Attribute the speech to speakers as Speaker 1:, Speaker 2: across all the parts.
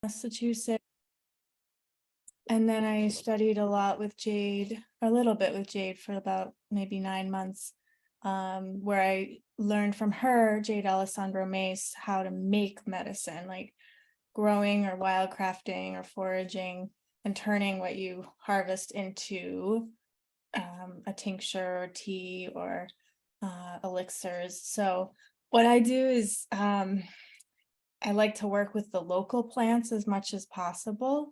Speaker 1: Massachusetts. And then I studied a lot with Jade, a little bit with Jade for about maybe 9 months, where I learned from her, Jade Alessandro Mace, how to make medicine, like growing or wildcrafting or foraging and turning what you harvest into a tincture or tea or elixirs. So what I do is I like to work with the local plants as much as possible.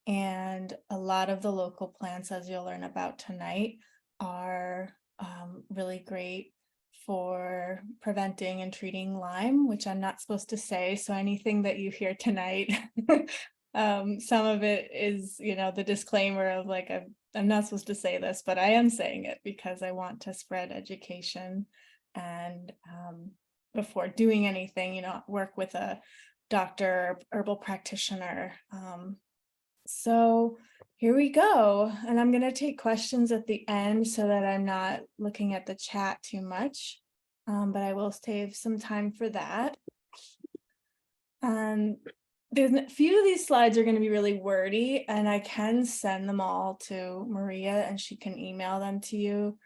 Speaker 1: And a lot of the local plants, as you'll learn about tonight, are really great for preventing and treating Lyme, which I'm not supposed to say. So anything that you hear tonight, some of it is, the disclaimer of like, I'm not supposed to say this, but I am saying it because I want to spread education and before doing anything, work with a doctor, herbal practitioner. So here we go. And I'm going to take questions at the end so that I'm not looking at the chat too much, but I will save some time for that. There's a few of these slides are going to be really wordy, and I can send them all to Maria and she can email them to you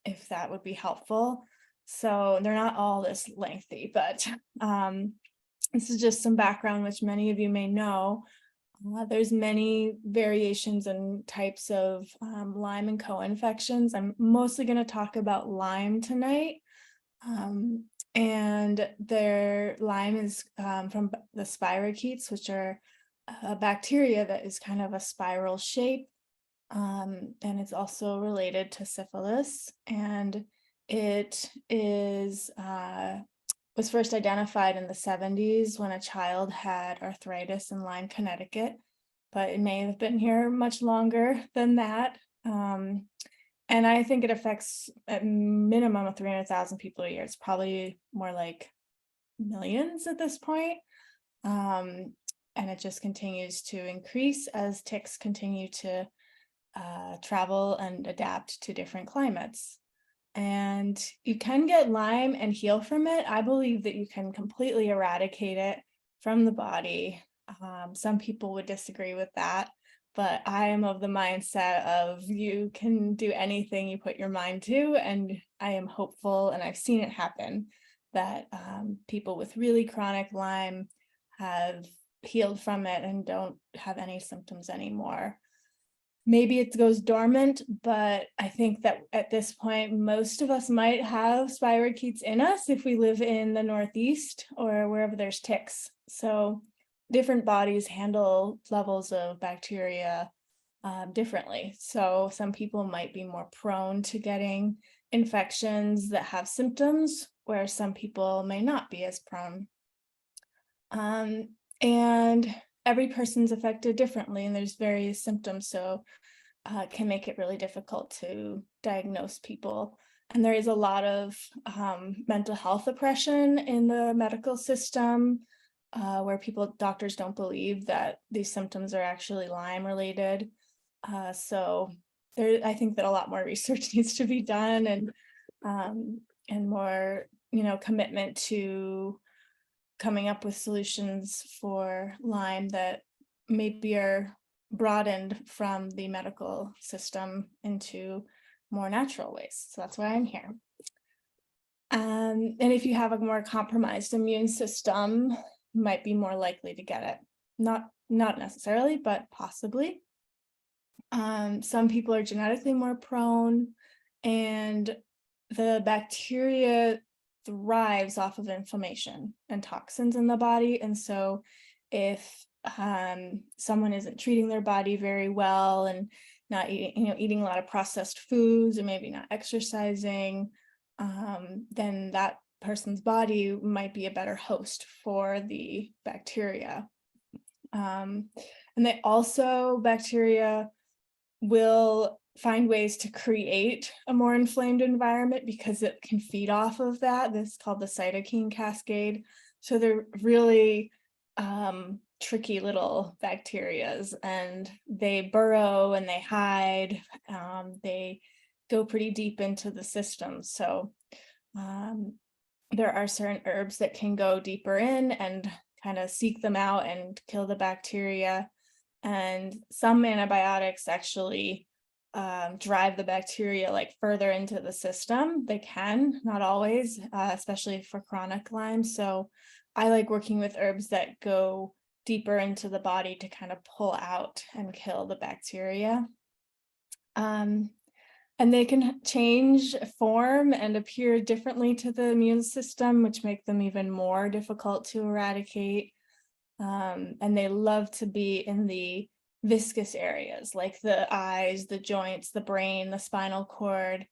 Speaker 1: if that would be helpful. So they're not all this lengthy, but this is just some background, which many of you may know. There's many variations and types of Lyme and co-infections. I'm mostly going to talk about Lyme tonight. And their Lyme is from the spirochetes, which are a bacteria that is kind of a spiral shape. And it's also related to syphilis. And it is was first identified in the 70s when a child had arthritis in Lyme, Connecticut, but it may have been here much longer than that. And I think it affects at minimum of 300,000 people a year. It's probably more like millions at this point. And it just continues to increase as ticks continue to travel and adapt to different climates. And you can get Lyme and heal from it. I believe that you can completely eradicate it from the body. Some people would disagree with that, but I am of the mindset of you can do anything you put your mind to, and I am hopeful, and I've seen it happen, that people with really chronic Lyme have healed from it and don't have any symptoms anymore. Maybe it goes dormant, but I think that at this point, most of us might have spirochetes in us if we live in the Northeast or wherever there's ticks. So different bodies handle levels of bacteria differently. So some people might be more prone to getting infections that have symptoms, where some people may not be as prone. And every person's affected differently, and there's various symptoms, so it can make it really difficult to diagnose people. And there is a lot of mental health oppression in the medical system, where doctors don't believe that these symptoms are actually Lyme related. So I think that a lot more research needs to be done, and more, commitment to coming up with solutions for Lyme that maybe are broadened from the medical system into more natural ways. So that's why I'm here. And if you have a more compromised immune system, you might be more likely to get it. Not necessarily, but possibly. Some people are genetically more prone, and the bacteria thrives off of inflammation and toxins in the body. And so if someone isn't treating their body very well and not eating a lot of processed foods, or maybe not exercising, then that person's body might be a better host for the bacteria. And bacteria will find ways to create a more inflamed environment because it can feed off of that. This is called the cytokine cascade. So they're really tricky little bacterias, and they burrow and they hide. They go pretty deep into the system. So there are certain herbs that can go deeper in and kind of seek them out and kill the bacteria. And some antibiotics actually drive the bacteria like further into the system. They can, not always, especially for chronic Lyme. So I like working with herbs that go deeper into the body to kind of pull out and kill the bacteria. And they can change form and appear differently to the immune system, which make them even more difficult to eradicate. And they love to be in the viscous areas, like the eyes, the joints, the brain, the spinal cord.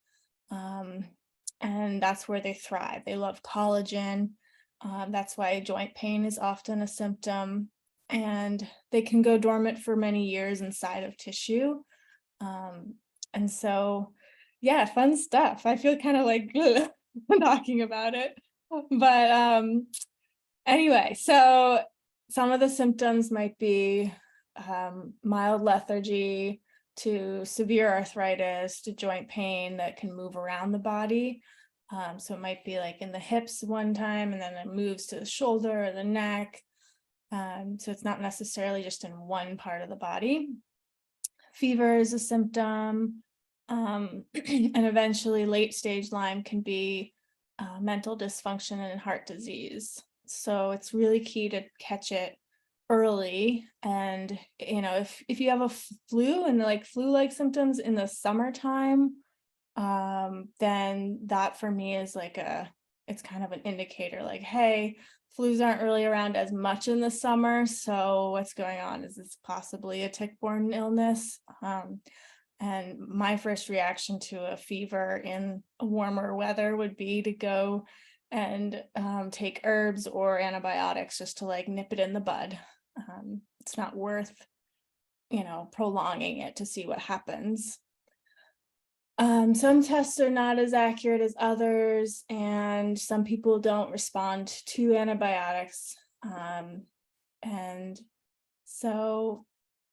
Speaker 1: And that's where they thrive. They love collagen. That's why joint pain is often a symptom. And they can go dormant for many years inside of tissue. And so, yeah, fun stuff. I feel kind of like talking about it. But anyway, so some of the symptoms might be mild lethargy to severe arthritis to joint pain that can move around the body. So it might be like in the hips one time, and then it moves to the shoulder or the neck. So it's not necessarily just in one part of the body. Fever is a symptom. And eventually late stage Lyme can be mental dysfunction and heart disease. So it's really key to catch it early. And, you know, if you have a flu and like flu-like symptoms in the summertime, then that for me is like it's kind of an indicator like, hey, flus aren't really around as much in the summer. So what's going on? Is this possibly a tick-borne illness? And my first reaction to a fever in warmer weather would be to go and take herbs or antibiotics just to like nip it in the bud. It's not worth, you know, prolonging it to see what happens. Some tests are not as accurate as others, and some people don't respond to antibiotics.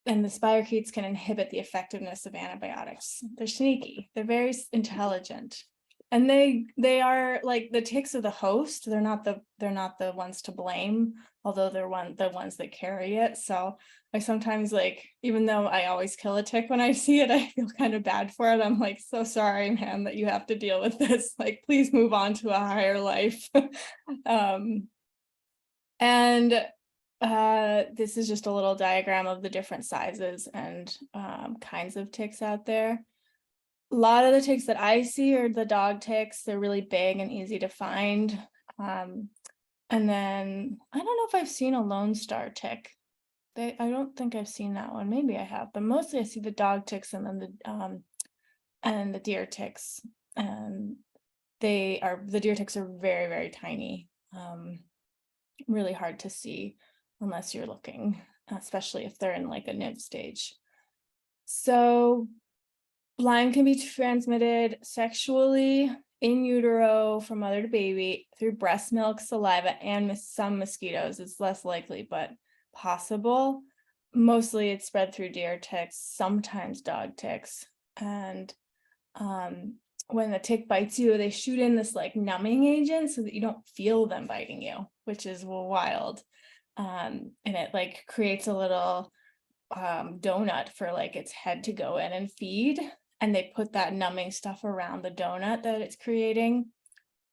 Speaker 1: And the spirochetes can inhibit the effectiveness of antibiotics. They're sneaky. They're very intelligent, and they are like the ticks are the host. They're not the ones to blame, although they're the ones that carry it. So I sometimes, like, even though I always kill a tick when I see it, I feel kind of bad for it. I'm like, so sorry, man, that you have to deal with this. Like, please move on to a higher life. And this is just a little diagram of the different sizes and kinds of ticks out there. A lot of the ticks that I see are the dog ticks. They're really big and easy to find. And then I don't know if I've seen a Lone Star tick. I don't think I've seen that one. Maybe I have, but mostly I see the dog ticks and then the deer ticks. And the deer ticks are very, very tiny. Really hard to see unless you're looking, especially if they're in like a nymph stage. So Lyme can be transmitted sexually in utero from mother to baby through breast milk, saliva, and some mosquitoes. It's less likely, but possible. Mostly it's spread through deer ticks, sometimes dog ticks. And when the tick bites you, they shoot in this like numbing agent so that you don't feel them biting you, which is wild. And it like creates a little donut for like its head to go in and feed. And they put that numbing stuff around the donut that it's creating.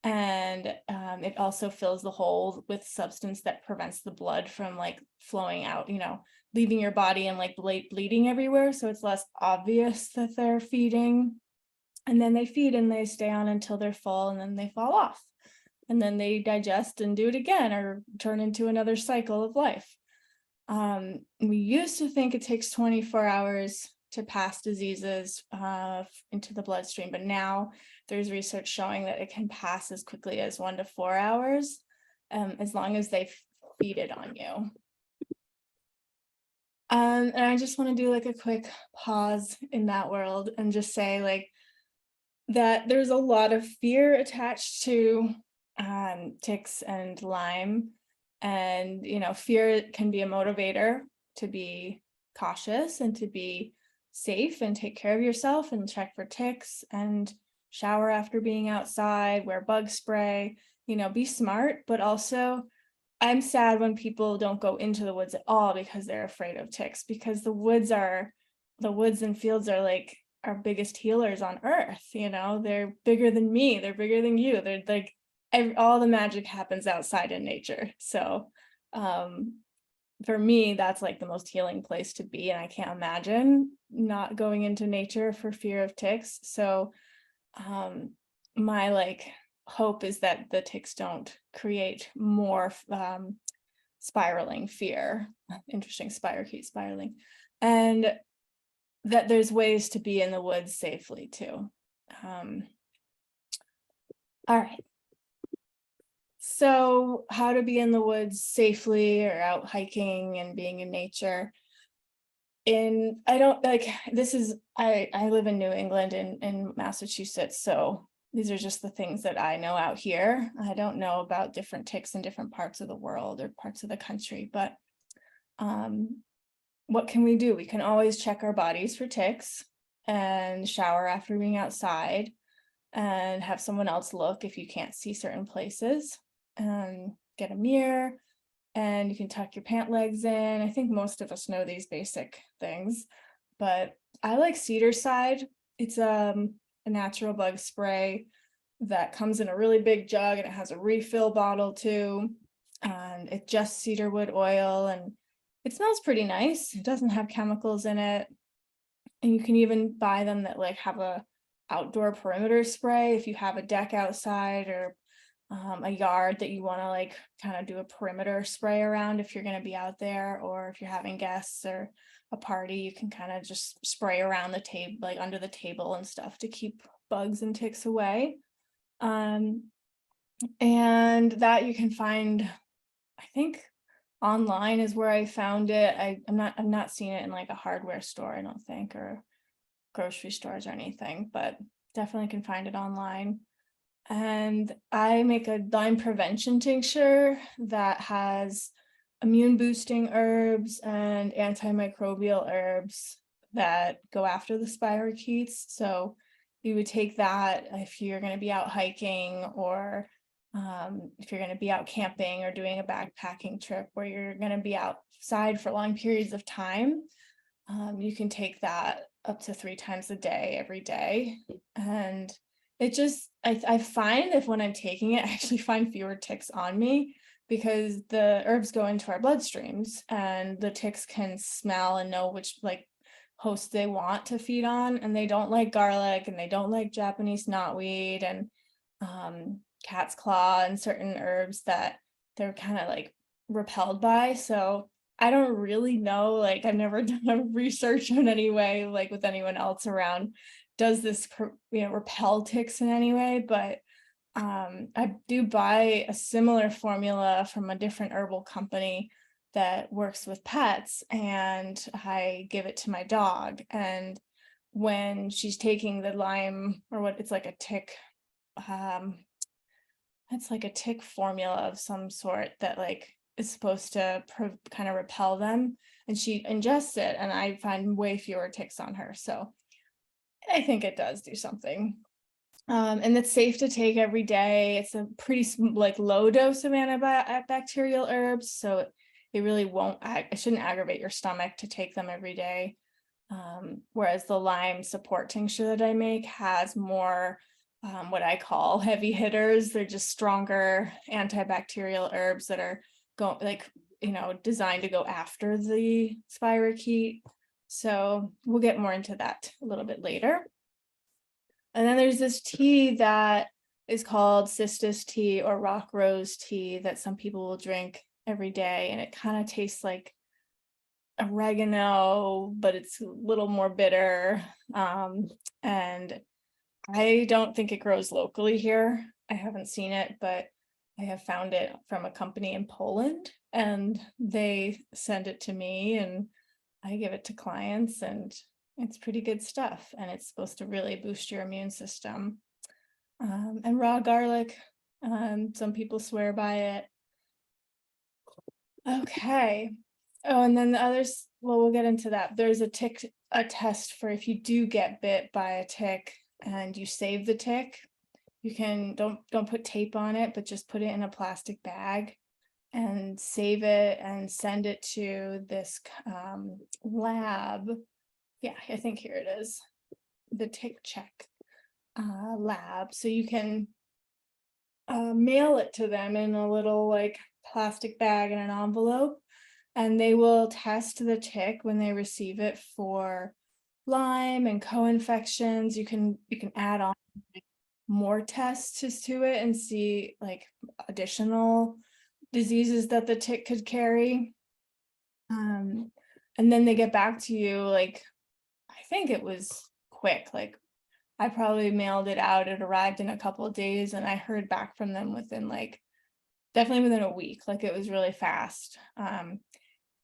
Speaker 1: And it also fills the hole with substance that prevents the blood from like flowing out, you know, leaving your body and like bleeding everywhere. So it's less obvious that they're feeding. And then they feed and they stay on until they're full, and then they fall off. And then they digest and do it again or turn into another cycle of life. We used to think it takes 24 hours to pass diseases into the bloodstream, but now there's research showing that it can pass as quickly as 1 to 4 hours, as long as they feed it on you. And I just want to do like a quick pause in that world and just say like that there's a lot of fear attached to ticks and Lyme. And, you know, fear can be a motivator to be cautious and to be safe and take care of yourself and check for ticks and shower after being outside, wear bug spray, you know, be smart, but also I'm sad when people don't go into the woods at all because they're afraid of ticks, because the woods and fields are like our biggest healers on earth, they're bigger than me, they're bigger than you, they're like all the magic happens outside in nature. So um for me, that's like the most healing place to be, and I can't imagine not going into nature for fear of ticks. So um my like hope is that the ticks don't create more spiraling fear. Interesting, spirochete spiraling. And that there's ways to be in the woods safely too. um all right, so how to be in the woods safely or out hiking and being in nature. I don't like, this is, I live in New England in Massachusetts, so these are just the things that I know out here. I don't know about different ticks in different parts of the world or parts of the country, but what can we do? We can always check our bodies for ticks and shower after being outside and have someone else look if you can't see certain places, and get a mirror, and you can tuck your pant legs in. I think most of us know these basic things, but I like cedar side. It's a natural bug spray that comes in a really big jug, and it has a refill bottle too. And it's just cedarwood oil, and it smells pretty nice. It doesn't have chemicals in it. And you can even buy them that like have a outdoor perimeter spray if you have a deck outside, or a yard that you want to like kind of do a perimeter spray around if you're going to be out there, or if you're having guests or a party, you can kind of just spray around the table, like under the table and stuff, to keep bugs and ticks away. And that you can find, I think online is where I found it. I've not seen it in like a hardware store, I don't think, or grocery stores or anything, but definitely can find it online. And I make a Lyme prevention tincture that has immune boosting herbs and antimicrobial herbs that go after the spirochetes. So you would take that if you're going to be out hiking, or if you're going to be out camping or doing a backpacking trip where you're going to be outside for long periods of time. You can take that up to 3 times a day, every day. And it just, I find if when I'm taking it, I actually find fewer ticks on me, because the herbs go into our bloodstreams and the ticks can smell and know which like host they want to feed on. And they don't like garlic, and they don't like Japanese knotweed and cat's claw and certain herbs that they're kind of like repelled by. So I don't really know, like I've never done a research in any way, like with anyone else around, does this, repel ticks in any way? But I do buy a similar formula from a different herbal company that works with pets, and I give it to my dog. And when she's taking the Lyme, or what, it's like a tick, it's like a tick formula of some sort that like is supposed to kind of repel them, and she ingests it, and I find way fewer ticks on her. So I think it does do something. And it's safe to take every day. It's a pretty like low dose of antibacterial herbs, so it really won't, it shouldn't aggravate your stomach to take them every day. Whereas the Lyme support tincture that I make has more what I call heavy hitters. They're just stronger antibacterial herbs that are designed to go after the spirochete. So we'll get more into that a little bit later. And then there's this tea that is called cistus tea or rock rose tea that some people will drink every day, and it kind of tastes like oregano, but it's a little more bitter. And I don't think it grows locally here. I haven't seen it, but I have found it from a company in Poland, and they send it to me and I give it to clients, and it's pretty good stuff. And it's supposed to really boost your immune system. And raw garlic, some people swear by it. Okay. Oh, and then the others, well, we'll get into that. There's a test for if you do get bit by a tick and you save the tick. You can don't put tape on it, but just put it in a plastic bag and save it and send it to this lab. Yeah, I think here it is, the Tick Check lab. So you can mail it to them in a little like plastic bag in an envelope, and they will test the tick when they receive it for Lyme and co-infections. You can add on more tests to it and see like additional diseases that the tick could carry. And then they get back to you, like, I think it was quick, like I probably mailed it out, it arrived in a couple of days, and I heard back from them within like definitely within a week. Like it was really fast.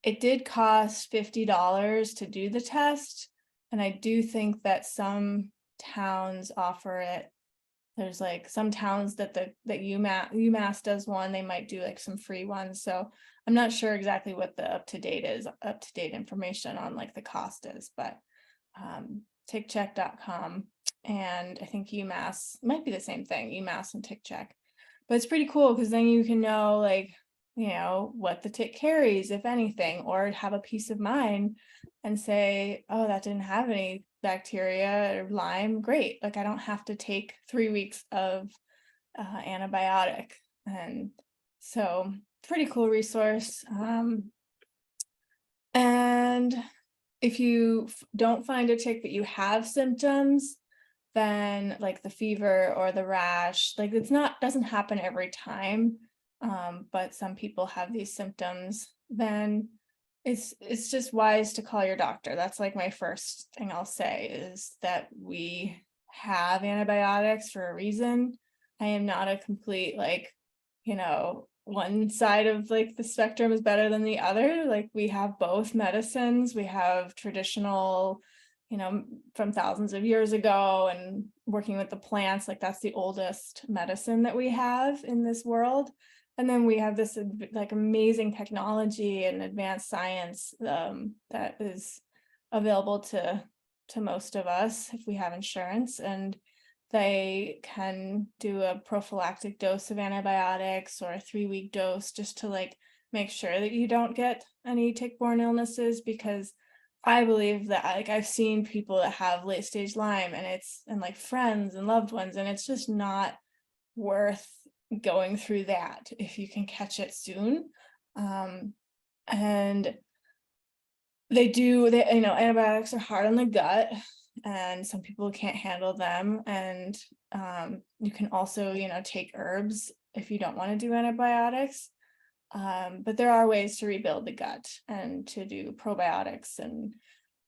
Speaker 1: It did cost $50 to do the test, and I do think that some towns offer it. There's like some towns that UMass does one, they might do like some free ones. So I'm not sure exactly what the up to date information on like the cost is, but tickcheck.com, and I think UMass might be the same thing, UMass and TickCheck. But it's pretty cool because then you can know like, what the tick carries, if anything, or have a peace of mind and say, oh, that didn't have any bacteria or Lyme. Great. Like I don't have to take 3 weeks of antibiotic. And so pretty cool resource. And if you don't find a tick but you have symptoms, then like the fever or the rash, like doesn't happen every time, but some people have these symptoms, then it's just wise to call your doctor. That's like my first thing I'll say, is that we have antibiotics for a reason. I am not a complete like, one side of like the spectrum is better than the other. Like we have both medicines. We have traditional, from thousands of years ago, and working with the plants, like that's the oldest medicine that we have in this world. And then we have this like amazing technology and advanced science that is available to most of us if we have insurance, and they can do a prophylactic dose of antibiotics or a 3-week dose just to like make sure that you don't get any tick-borne illnesses. Because I believe that like I've seen people that have late stage Lyme, and like friends and loved ones, and it's just not worth going through that if you can catch it soon. And antibiotics are hard on the gut, and some people can't handle them. And you can also, take herbs if you don't want to do antibiotics. But there are ways to rebuild the gut and to do probiotics and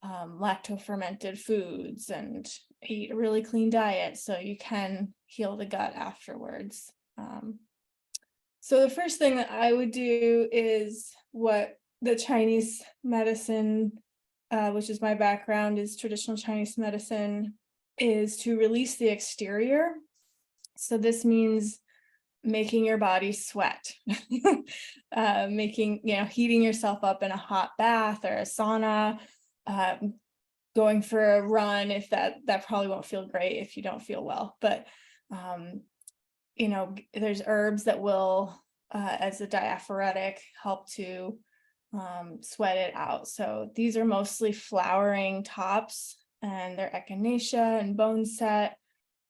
Speaker 1: lacto-fermented foods and eat a really clean diet so you can heal the gut afterwards. So the first thing that I would do is what the Chinese medicine, which is my background, is traditional Chinese medicine, is to release the exterior. So this means making your body sweat, heating yourself up in a hot bath or a sauna, going for a run, if that probably won't feel great if you don't feel well, but there's herbs that will, as a diaphoretic, help to sweat it out. So these are mostly flowering tops, and they're echinacea and boneset,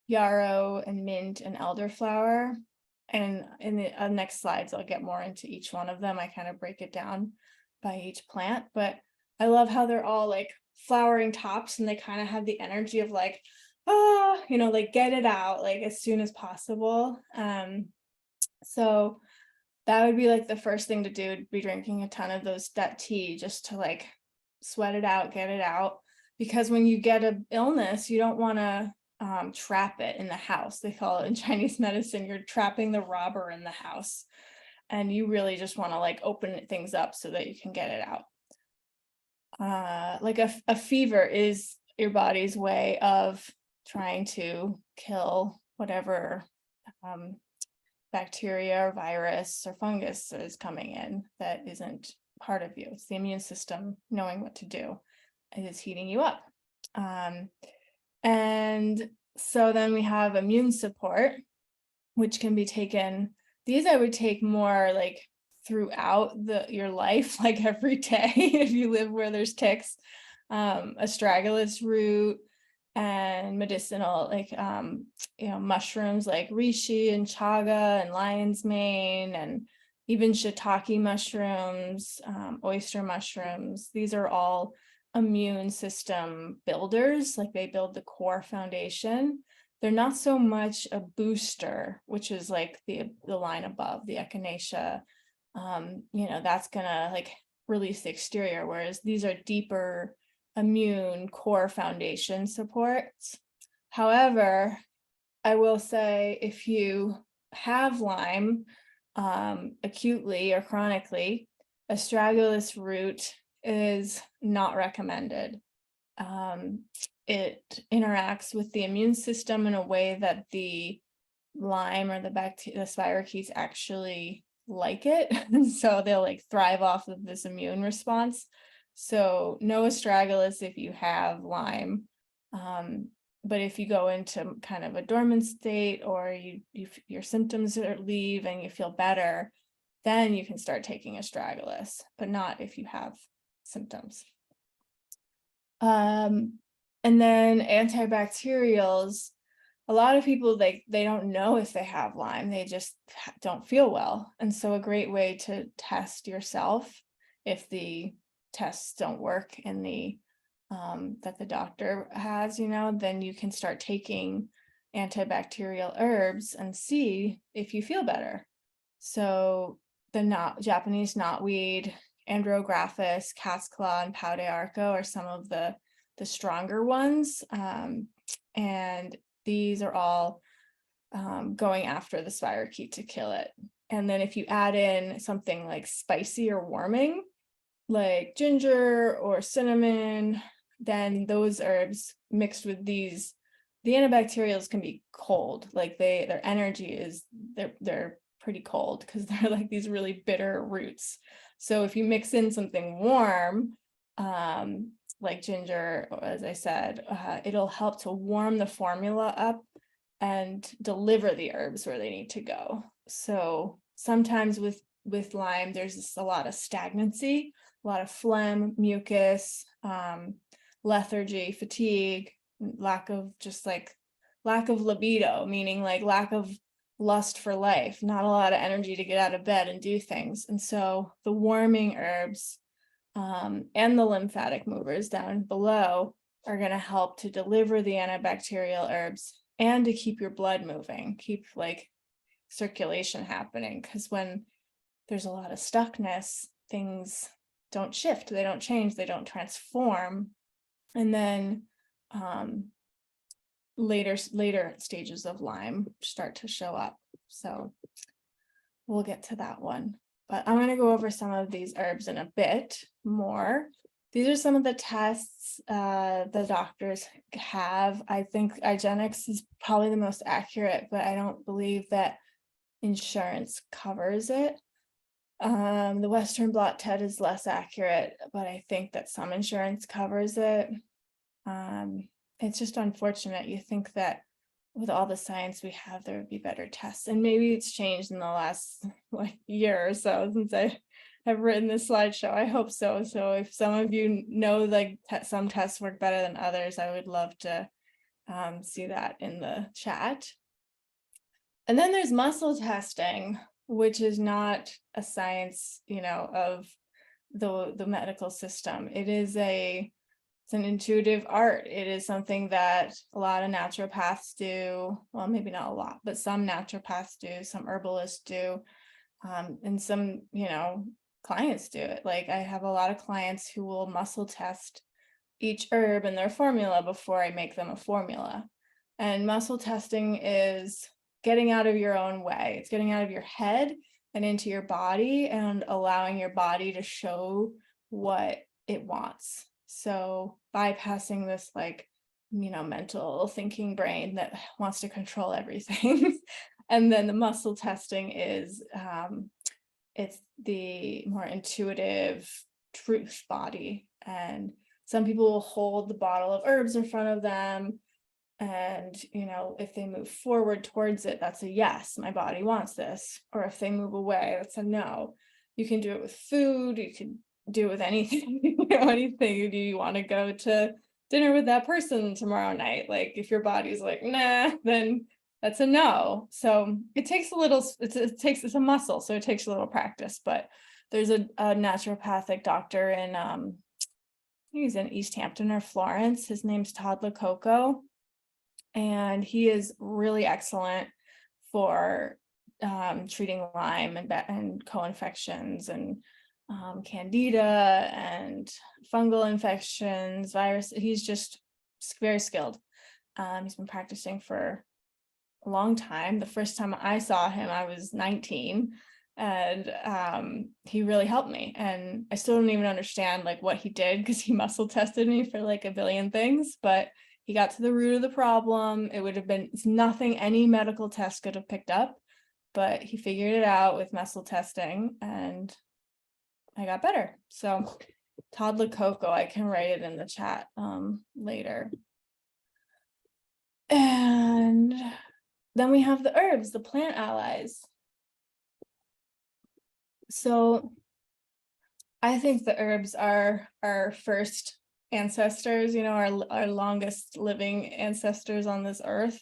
Speaker 1: yarrow and mint and elderflower. And in the next slides, I'll get more into each one of them. I kind of break it down by each plant, but I love how they're all like flowering tops, and they kind of have the energy of like, like get it out like as soon as possible. So that would be like the first thing to do, would be drinking a ton of that tea just to like sweat it out, get it out. Because when you get an illness, you don't want to trap it in the house. They call it in Chinese medicine, you're trapping the robber in the house. And you really just want to like open things up so that you can get it out. Like a fever is your body's way of trying to kill whatever bacteria or virus or fungus is coming in that isn't part of you. It's the immune system knowing what to do. It is heating you up. And so then we have immune support, which can be taken. These I would take more like throughout your life, like every day, if you live where there's ticks. Astragalus root and medicinal, like mushrooms like reishi and chaga and lion's mane, and even shiitake mushrooms, oyster mushrooms. These are all immune system builders, like they build the core foundation. They're not so much a booster, which is like the line above, the echinacea. That's gonna like release the exterior, whereas these are deeper immune core foundation supports. However, I will say if you have Lyme acutely or chronically, astragalus root is not recommended. It interacts with the immune system in a way that the Lyme or the spirochetes actually like it. So they'll like thrive off of this immune response. So no astragalus if you have Lyme. But if you go into kind of a dormant state, or your symptoms leave and you feel better, then you can start taking astragalus, but not if you have symptoms. And then antibacterials, a lot of people, they don't know if they have Lyme, they just don't feel well. And so a great way to test yourself, if the tests don't work in the that the doctor has, then you can start taking antibacterial herbs and see if you feel better. So the Japanese knotweed, andrographis, cat's claw, and pau de arco are some of the stronger ones. And these are all going after the spirochete to kill it. And then if you add in something like spicy or warming, like ginger or cinnamon, then those herbs mixed with these, the antibacterials can be cold, like their energy is, they're pretty cold because they're like these really bitter roots. So if you mix in something warm, like ginger, as I said, it'll help to warm the formula up and deliver the herbs where they need to go. So sometimes with Lyme, there's just a lot of stagnancy, a lot of phlegm, mucus, lethargy, fatigue, lack of libido, meaning like lack of lust for life, not a lot of energy to get out of bed and do things. And so the warming herbs and the lymphatic movers down below are going to help to deliver the antibacterial herbs and to keep your blood moving, keep like circulation happening. Because when there's a lot of stuckness, things don't shift, they don't change, they don't transform. And then later stages of Lyme start to show up. So we'll get to that one. But I'm going to go over some of these herbs in a bit more. These are some of the tests the doctors have. I think IGeneX is probably the most accurate, but I don't believe that insurance covers it. The Western blot TED is less accurate, but I think that some insurance covers it. It's just unfortunate. You think that with all the science we have, there would be better tests, and maybe it's changed in the last year or so since I have written this slideshow. I hope so. So if some of you know like some tests work better than others, I would love to see that in the chat. And then there's muscle testing, which is not a science, of the medical system. It's an intuitive art. It is something that a lot of naturopaths do. Well, maybe not a lot, but some naturopaths do, some herbalists do, and some, clients do it. Like I have a lot of clients who will muscle test each herb in their formula before I make them a formula. And muscle testing is getting out of your own way. It's getting out of your head and into your body and allowing your body to show what it wants. So bypassing this mental thinking brain that wants to control everything. And then the muscle testing is it's the more intuitive truth body. And some people will hold the bottle of herbs in front of them. And, if they move forward towards it, that's a yes, my body wants this. Or if they move away, that's a no. You can do it with food, you can do it with anything, anything. Do you want to go to dinner with that person tomorrow night? Like if your body's like, nah, then that's a no. So it takes a little, it's a muscle, so it takes a little practice. But there's a naturopathic doctor in he's in East Hampton or Florence. His name's Todd Lococo, and he is really excellent for treating Lyme and co-infections and candida and fungal infections, virus. He's just very skilled. He's been practicing for a long time. The first time I saw him, I was 19, and he really helped me. And I still don't even understand like what he did, because he muscle tested me for like a billion things, but he got to the root of the problem. It's nothing any medical test could have picked up, but he figured it out with muscle testing, and I got better. So Todd Lococo, I can write it in the chat later. And then we have the herbs, the plant allies. So I think the herbs are our first ancestors, our longest living ancestors on this earth.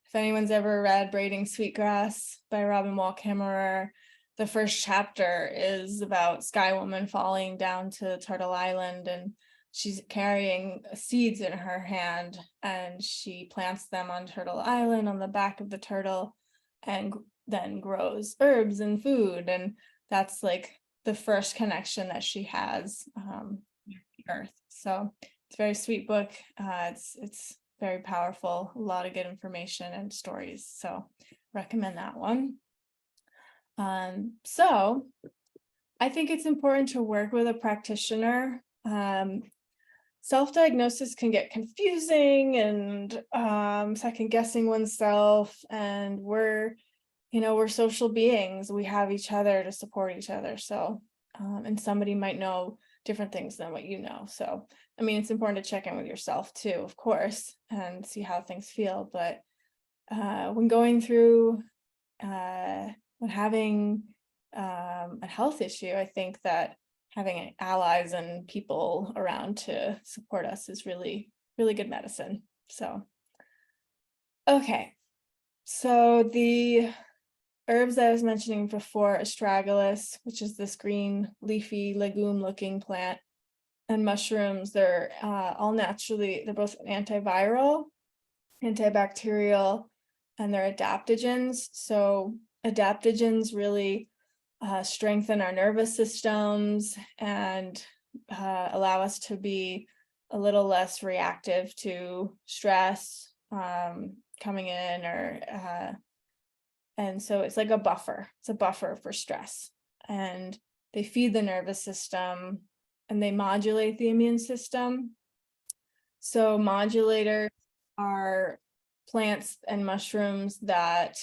Speaker 1: If anyone's ever read Braiding Sweetgrass by Robin Wall Kimmerer, the first chapter is about Sky Woman falling down to Turtle Island, and she's carrying seeds in her hand, and she plants them on Turtle Island on the back of the turtle, and then grows herbs and food. And that's like the first connection that she has with the earth. So it's a very sweet book. It's very powerful, a lot of good information and stories. So recommend that one. So I think it's important to work with a practitioner. Self-diagnosis can get confusing and second guessing oneself, and we're social beings. We have each other to support each other. So, and somebody might know different things than what you know. So, I mean, it's important to check in with yourself too, of course, and see how things feel. But when going through, when having a health issue, I think that having allies and people around to support us is really, really good medicine. So, okay. So the herbs I was mentioning before, astragalus, which is this green leafy legume looking plant, and mushrooms, they're all naturally, they're both antiviral, antibacterial, and they're adaptogens. So adaptogens really strengthen our nervous systems and allow us to be a little less reactive to stress coming in, and so it's like a buffer. It's a buffer for stress, and they feed the nervous system and they modulate the immune system. So modulators are plants and mushrooms that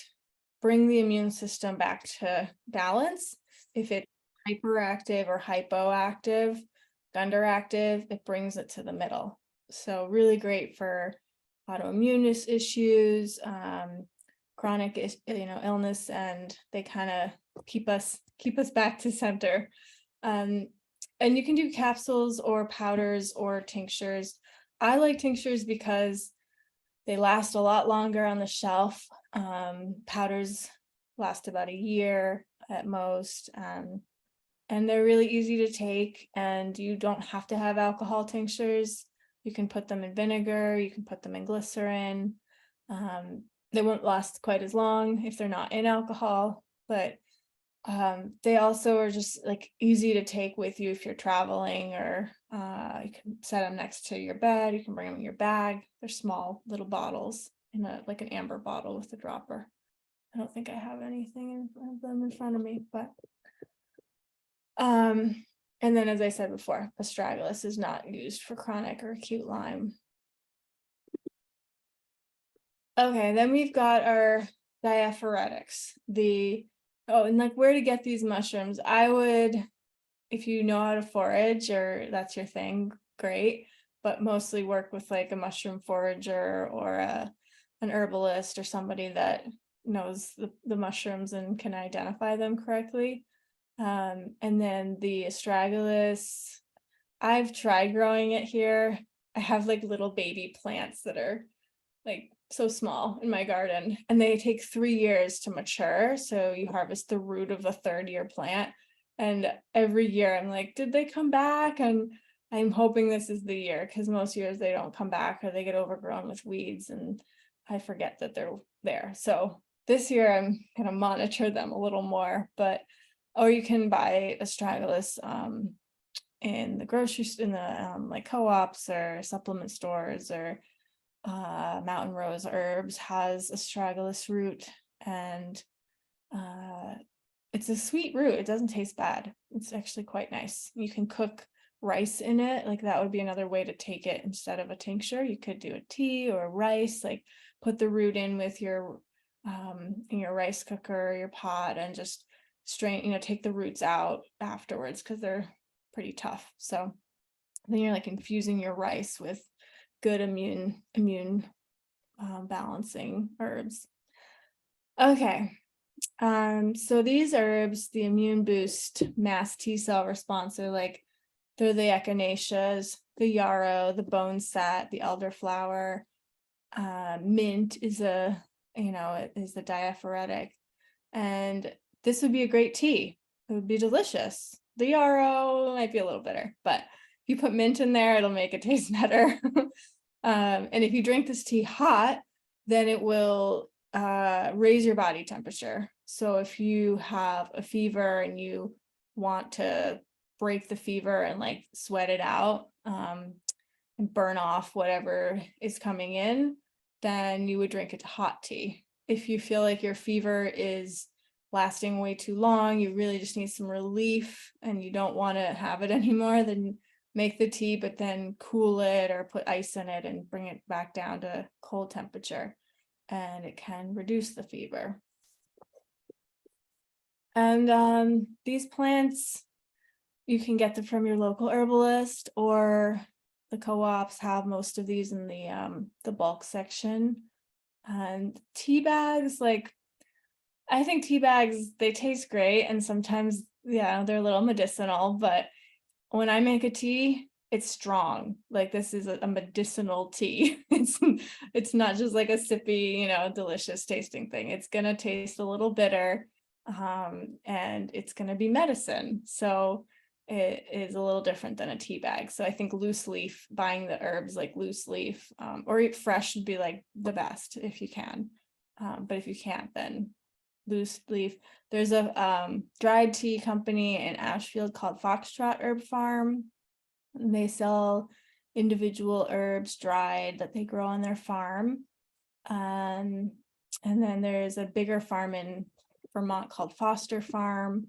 Speaker 1: bring the immune system back to balance. If it's hyperactive or hypoactive, underactive, it brings it to the middle. So really great for autoimmune issues, chronic illness, and they kind of keep us back to center. And you can do capsules or powders or tinctures. I like tinctures because they last a lot longer on the shelf. Powders last about a year at most, and they're really easy to take, and you don't have to have alcohol tinctures. You can put them in vinegar, you can put them in glycerin. They won't last quite as long if they're not in alcohol, but they also are just like easy to take with you if you're traveling, or you can set them next to your bed. You can bring them in your bag. They're small little bottles in like an amber bottle with a dropper. I don't think I have anything of them in front of me, but and then, as I said before, astragalus is not used for chronic or acute Lyme. Okay, then we've got our diaphoretics. And like where to get these mushrooms. I would, if you know how to forage or that's your thing, great, but mostly work with like a mushroom forager or an herbalist or somebody that knows the mushrooms and can identify them correctly. And then the astragalus, I've tried growing it here. I have like little baby plants that are like so small in my garden, and they take 3 years to mature. So you harvest the root of the third-year plant. And every year I'm like, did they come back? And I'm hoping this is the year, because most years they don't come back or they get overgrown with weeds and I forget that they're there. So this year I'm gonna monitor them a little more, or you can buy astragalus in the in the like co-ops or supplement stores, or Mountain Rose Herbs has astragalus root, and it's a sweet root. It doesn't taste bad. It's actually quite nice. You can cook rice in it. Like that would be another way to take it instead of a tincture. You could do a tea or rice, like put the root in with your in your rice cooker or your pot, and just strain, take the roots out afterwards because they're pretty tough. So then you're like infusing your rice with good immune balancing herbs. Okay. So these herbs, the immune boost mast T cell response, are like, they're the echinaceas, the yarrow, the bone set, the elderflower. Mint is it is the diaphoretic, and this would be a great tea. It would be delicious. The yarrow might be a little bitter, but if you put mint in there, it'll make it taste better. And if you drink this tea hot, then it will raise your body temperature. So if you have a fever and you want to break the fever and like sweat it out, and burn off whatever is coming in, then you would drink a hot tea. If you feel like your fever is lasting way too long, you really just need some relief and you don't want to have it anymore, then make the tea, but then cool it or put ice in it and bring it back down to cold temperature, and it can reduce the fever. And these plants, you can get them from your local herbalist, or the co-ops have most of these in the bulk section. And tea bags, like, I think tea bags, they taste great, and sometimes, yeah, they're a little medicinal, but when I make a tea, it's strong. Like, this is a medicinal tea. It's not just like a sippy, delicious tasting thing. It's gonna taste a little bitter, and it's gonna be medicine. So it is a little different than a tea bag. So I think loose leaf, buying the herbs like loose leaf, or fresh would be like the best if you can. But if you can't, then loose leaf. There's a dried tea company in Ashfield called Foxtrot Herb Farm, and they sell individual herbs dried that they grow on their farm. And then there's a bigger farm in Vermont called Foster Farm,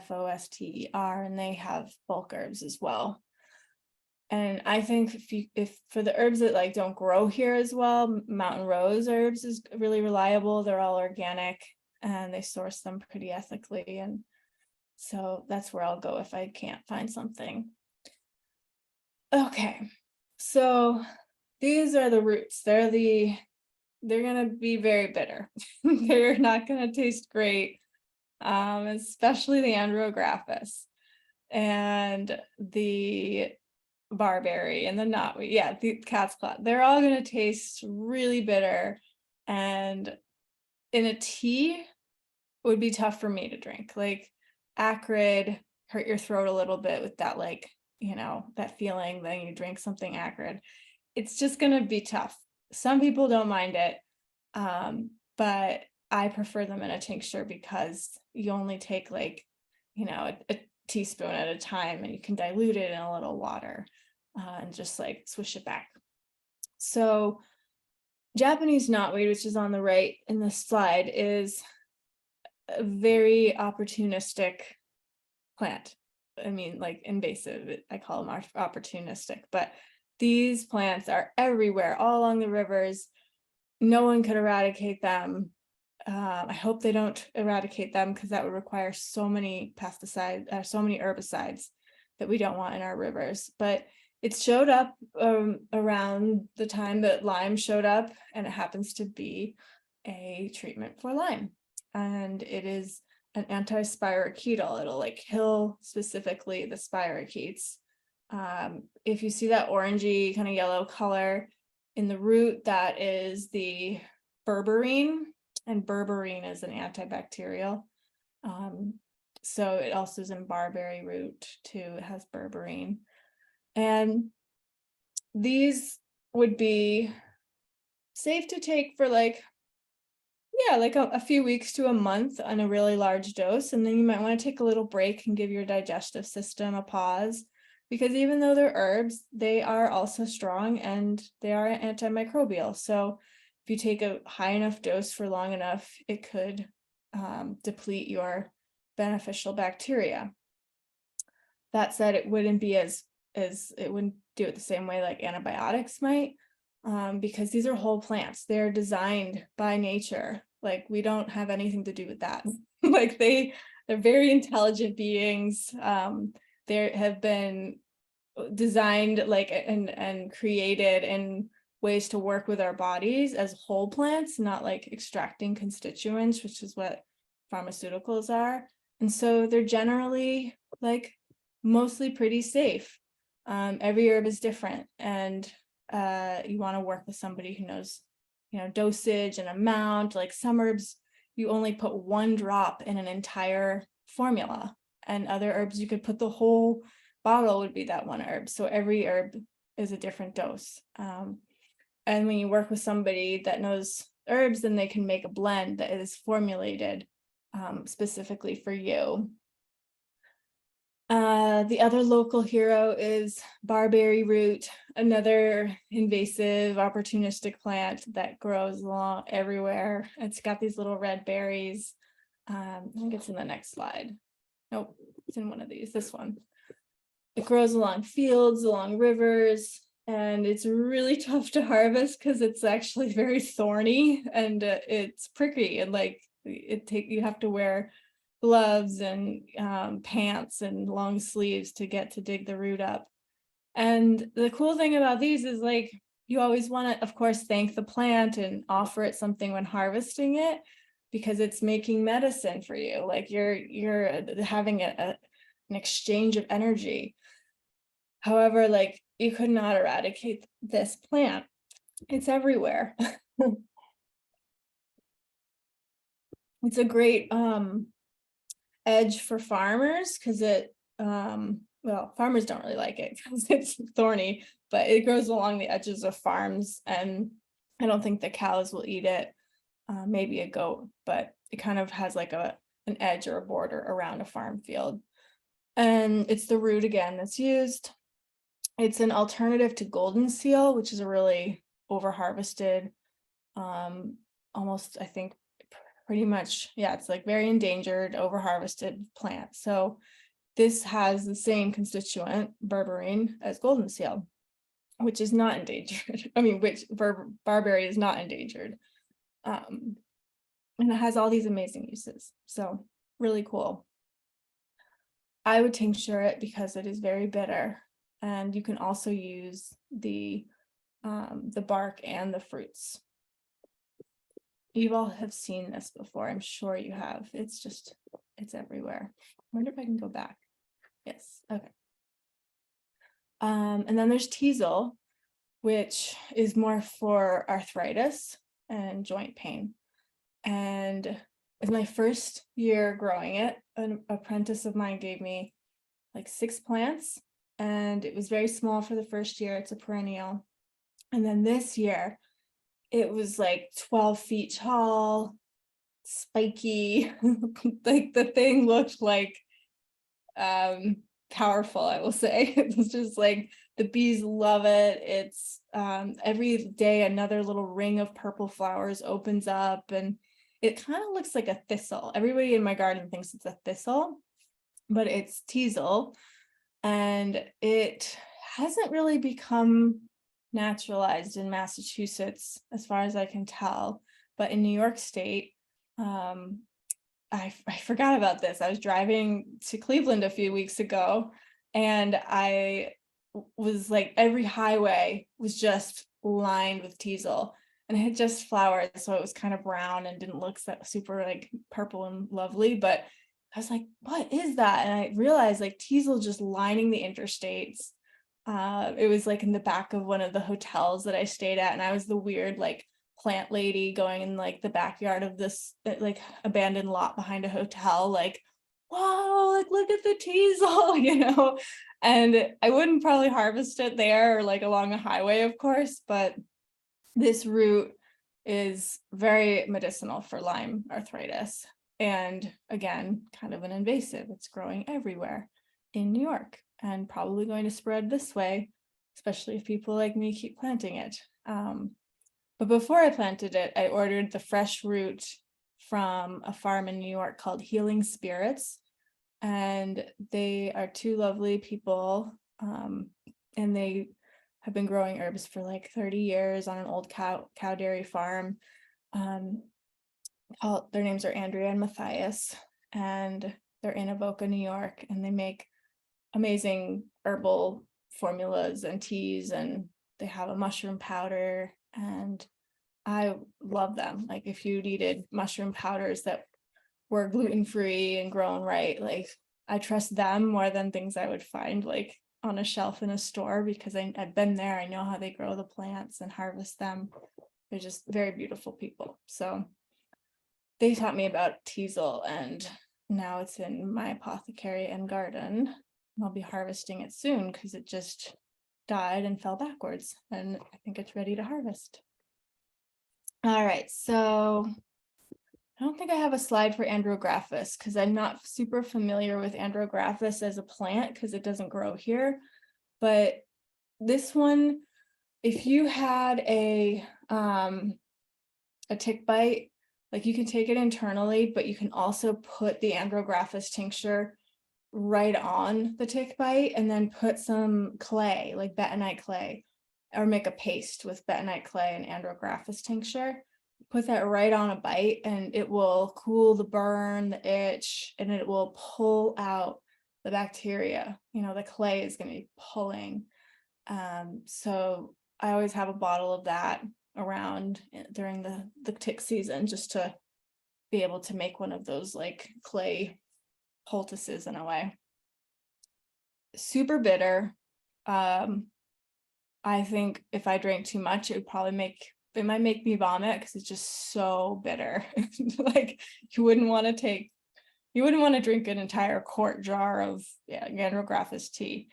Speaker 1: Foster, and they have bulk herbs as well. And I think if for the herbs that like don't grow here as well, Mountain Rose Herbs is really reliable. They're all organic and they source them pretty ethically, and so that's where I'll go if I can't find something. Okay, so these are the roots. They're gonna be very bitter. They're not gonna taste great, especially the andrographis and the barberry and the knotweed. Yeah, the cat's claw. They're all gonna taste really bitter, and in a tea would be tough for me to drink. Like, acrid, hurt your throat a little bit with that, like, that feeling when you drink something acrid. It's just gonna be tough. Some people don't mind it, but I prefer them in a tincture because you only take like, a teaspoon at a time, and you can dilute it in a little water, and just like swish it back. So Japanese knotweed, which is on the right in the slide, is a very opportunistic plant. I mean, like invasive, I call them opportunistic, but these plants are everywhere, all along the rivers. No one could eradicate them. I hope they don't eradicate them, because that would require so many pesticides, so many herbicides that we don't want in our rivers. But it showed up around the time that Lyme showed up, and it happens to be a treatment for Lyme. And it is an anti-spirochetal. It'll like kill specifically the spirochetes. If you see that orangey kind of yellow color in the root, that is the berberine, and berberine is an antibacterial. So it also is in barberry root too. It has berberine. And these would be safe to take for like a few weeks to a month on a really large dose. And then you might want to take a little break and give your digestive system a pause, because even though they're herbs, they are also strong and they are antimicrobial. So if you take a high enough dose for long enough, it could deplete your beneficial bacteria. That said, it wouldn't be it wouldn't do it the same way like antibiotics might, because these are whole plants. They're designed by nature. Like, we don't have anything to do with that. Like, they're very intelligent beings. They have been designed like and created in ways to work with our bodies as whole plants, not like extracting constituents, which is what pharmaceuticals are. And so they're generally like mostly pretty safe. Every herb is different, and you want to work with somebody who knows, dosage and amount. Like, some herbs, you only put 1 drop in an entire formula, and other herbs you could put the whole bottle would be that 1 herb. So every herb is a different dose. And when you work with somebody that knows herbs, then they can make a blend that is formulated specifically for you. The other local hero is barberry root, another invasive opportunistic plant that grows along everywhere. It's got these little red berries. I think it's in the next slide. Nope, it's in one of these, this one. It grows along fields, along rivers, and it's really tough to harvest because it's actually very thorny, and it's prickly, and like you have to wear gloves and pants and long sleeves to dig the root up. And the cool thing about these is, like, you always want to, of course, thank the plant and offer it something when harvesting it, because it's making medicine for you. Like, you're having an exchange of energy. However, like, you could not eradicate this plant. It's everywhere. It's a great edge for farmers, because it well, farmers don't really like it because it's thorny, but it grows along the edges of farms, and I don't think the cows will eat it. Maybe a goat, but it kind of has like an edge or a border around a farm field. And it's the root again that's used. It's an alternative to golden seal, which is a really over-harvested, almost, I think, pretty much, yeah, it's like very endangered, over-harvested plant. So this has the same constituent, berberine, as golden seal, which is not endangered. I mean, which barberry is not endangered. And it has all these amazing uses. So really cool. I would tincture it because it is very bitter. And you can also use the bark and the fruits. You all have seen this before, I'm sure you have. It's everywhere. I wonder if I can go back. Yes, okay. And then there's teasel, which is more for arthritis and joint pain. And in my first year growing it, an apprentice of mine gave me like 6 plants, and it was very small for the first year. It's a perennial. And then this year, it was like 12 feet tall, spiky. Like, the thing looked like powerful, I will say. It was just like, the bees love it. It's every day another little ring of purple flowers opens up, and it kind of looks like a thistle. Everybody in my garden thinks it's a thistle, but it's teasel, and it hasn't really become naturalized in Massachusetts, as far as I can tell. But in New York State, I forgot about this. I was driving to Cleveland a few weeks ago, and I was like, every highway was just lined with teasel, and it had just flowered, so it was kind of brown and didn't look super like purple and lovely, but I was like, what is that? And I realized like teasel just lining the interstates. It was like in the back of one of the hotels that I stayed at, and I was the weird like plant lady going in like the backyard of this like abandoned lot behind a hotel, like, whoa, like look at the teasel, And I wouldn't probably harvest it there or like along a highway, of course, but this root is very medicinal for Lyme arthritis. And again, kind of an invasive. It's growing everywhere in New York and probably going to spread this way, especially if people like me keep planting it. But before I planted it, I ordered the fresh root from a farm in New York called Healing Spirits. And they are two lovely people. And they have been growing herbs for like 30 years on an old cow dairy farm. Their names are Andrea and Matthias, and they're in Avoca, New York, and they make amazing herbal formulas and teas, and they have a mushroom powder, and I love them. Like if you needed mushroom powders that were gluten-free and grown right, like I trust them more than things I would find like on a shelf in a store, because I've been there. I know how they grow the plants and harvest them. They're just very beautiful people. So they taught me about teasel, and now it's in my apothecary and garden. I'll be harvesting it soon because it just died and fell backwards, and I think it's ready to harvest. All right, so I don't think I have a slide for Andrographis because I'm not super familiar with Andrographis as a plant because it doesn't grow here. But this one, if you had a tick bite, like you can take it internally, but you can also put the Andrographis tincture right on the tick bite and then put some clay, like bentonite clay, or make a paste with bentonite clay and Andrographis tincture. Put that right on a bite and it will cool the burn, the itch, and it will pull out the bacteria. The clay is going to be pulling. So I always have a bottle of that around during the tick season, just to be able to make one of those like clay poultices in a way. Super bitter. I think if I drank too much, it might make me vomit because it's just so bitter. Like you wouldn't want to drink an entire quart jar of Andrographis tea.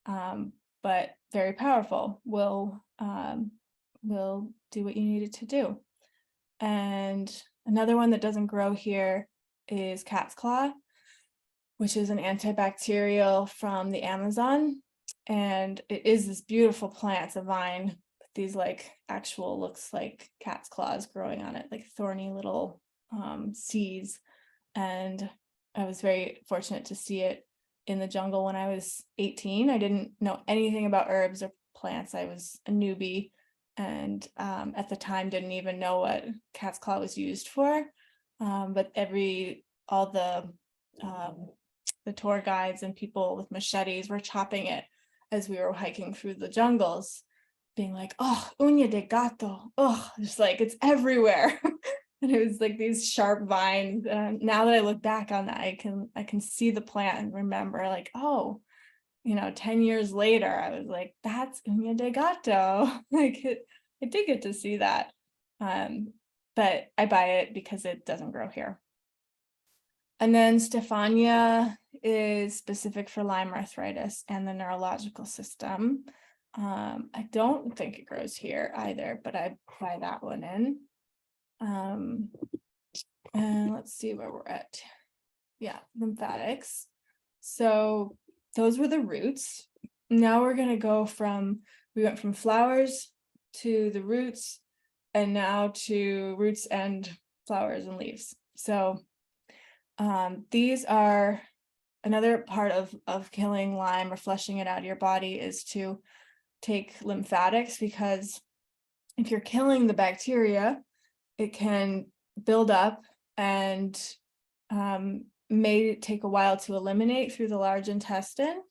Speaker 1: But very powerful, will do what you need it to do. And another one that doesn't grow here is cat's claw, which is an antibacterial from the Amazon. And it is this beautiful plant. It's a vine, but these like actual looks like cat's claws growing on it, like thorny little seeds. And I was very fortunate to see it in the jungle when I was 18. I didn't know anything about herbs or plants. I was a newbie, and at the time didn't even know what cat's claw was used for. But all the tour guides and people with machetes were chopping it as we were hiking through the jungles, being like, oh, uña de gato, oh, just like it's everywhere. And it was like these sharp vines. Now that I look back on that, I can see the plant and remember like, oh, 10 years later, I was like, that's uña de gato. Like I did get to see that. But I buy it because it doesn't grow here. And then Stephania is specific for Lyme arthritis and the neurological system. I don't think it grows here either, but I buy that one in. And let's see where we're at. Yeah, lymphatics. So those were the roots. Now we're going to go we went from flowers to the roots, and now to roots and flowers and leaves. So these are another part of killing Lyme or flushing it out of your body, is to take lymphatics, because if you're killing the bacteria, it can build up and may take a while to eliminate through the large intestine.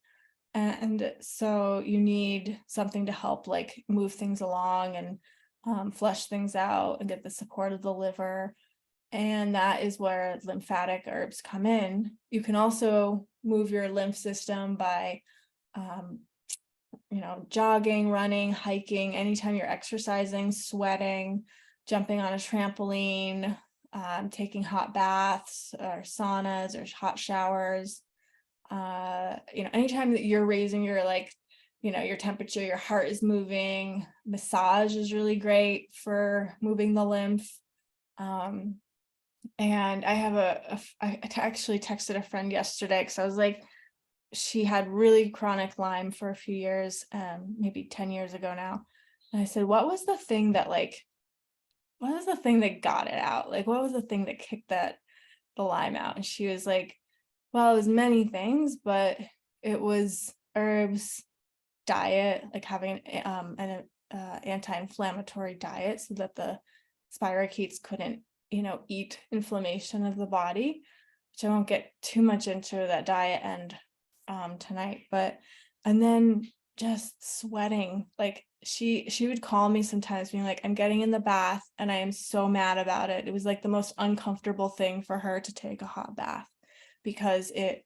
Speaker 1: And so you need something to help like move things along and flush things out and get the support of the liver. And that is where lymphatic herbs come in. You can also move your lymph system by, jogging, running, hiking, anytime you're exercising, sweating, jumping on a trampoline, taking hot baths or saunas or hot showers. Anytime that you're raising your your temperature, your heart is moving. Massage is really great for moving the lymph. And I have I actually texted a friend yesterday because I was like, she had really chronic Lyme for a few years, maybe 10 years ago now. And I said, what was the thing that got it out? Like, what was the thing that kicked the Lyme out? And she was like, well, it was many things, but it was herbs, diet, like having an anti-inflammatory diet so that the spirochetes couldn't, eat inflammation of the body, which I won't get too much into that diet and tonight, and then just sweating. Like she would call me sometimes being like, I'm getting in the bath and I am so mad about it. It was like the most uncomfortable thing for her to take a hot bath because it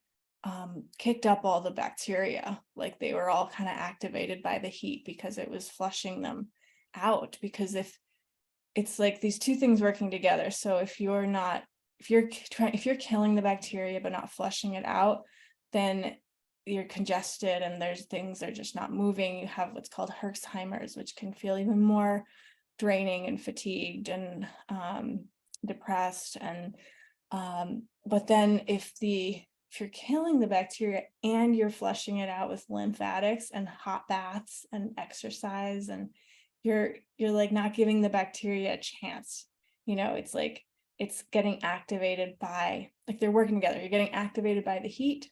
Speaker 1: kicked up all the bacteria. Like they were all kind of activated by the heat because it was flushing them out. Because if it's like these two things working together. So if you're killing the bacteria but not flushing it out, then you're congested and there's things that are just not moving. You have what's called Herxheimer's, which can feel even more draining and fatigued and depressed. And but then if you're killing the bacteria and you're flushing it out with lymphatics and hot baths and exercise, and you're like not giving the bacteria a chance, it's like it's getting activated by, like they're working together. You're getting activated by the heat,